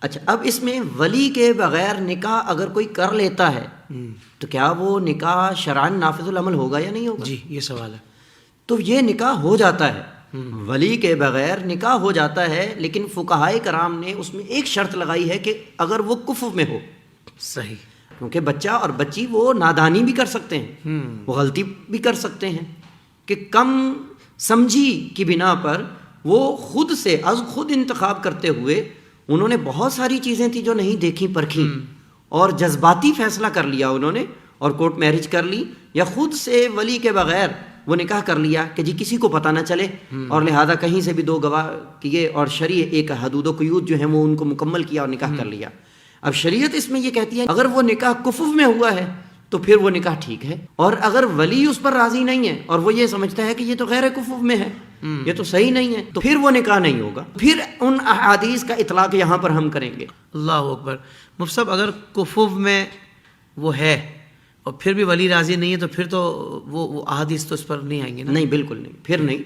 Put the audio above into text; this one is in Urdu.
اچھا، اب اس میں ولی کے بغیر نکاح اگر کوئی کر لیتا ہے تو کیا وہ نکاح شرعاً نافذ العمل ہوگا یا نہیں ہوگا؟ جی یہ سوال ہے. تو یہ نکاح ہو جاتا ہے، ولی کے بغیر نکاح ہو جاتا ہے، لیکن فقہائے کرام نے اس میں ایک شرط لگائی ہے کہ اگر وہ کفر میں ہو. صحیح. کیونکہ بچہ اور بچی وہ نادانی بھی کر سکتے ہیں، وہ غلطی بھی کر سکتے ہیں کہ کم سمجھی کی بنا پر وہ خود سے از خود انتخاب کرتے ہوئے انہوں نے بہت ساری چیزیں تھیں جو نہیں دیکھی پرکھی اور جذباتی فیصلہ کر لیا انہوں نے اور کورٹ میرج کر لی، یا خود سے ولی کے بغیر وہ نکاح کر لیا کہ جی کسی کو پتہ نہ چلے، اور لہذا کہیں سے بھی دو گواہ کیے اور شرع ایک حدود و قیود جو ہیں وہ ان کو مکمل کیا اور نکاح کر لیا. اب شریعت اس میں یہ کہتی ہے اگر وہ نکاح کفر میں ہوا ہے تو پھر وہ نکاح ٹھیک ہے، اور اگر ولی اس پر راضی نہیں ہے اور وہ یہ سمجھتا ہے کہ یہ تو غیر کفر میں ہے، یہ تو صحیح نہیں ہے، تو پھر وہ نکاح نہیں ہوگا. پھر ان احادیث کا اطلاق یہاں پر ہم کریں گے. اللہ اکبر. مفتی صاحب اگر کفر میں وہ ہے اور پھر بھی ولی راضی نہیں ہے تو پھر تو وہ احادیث تو اس پر نہیں آئیں گے نا؟ نہیں، بالکل نہیں، پھر نہیں.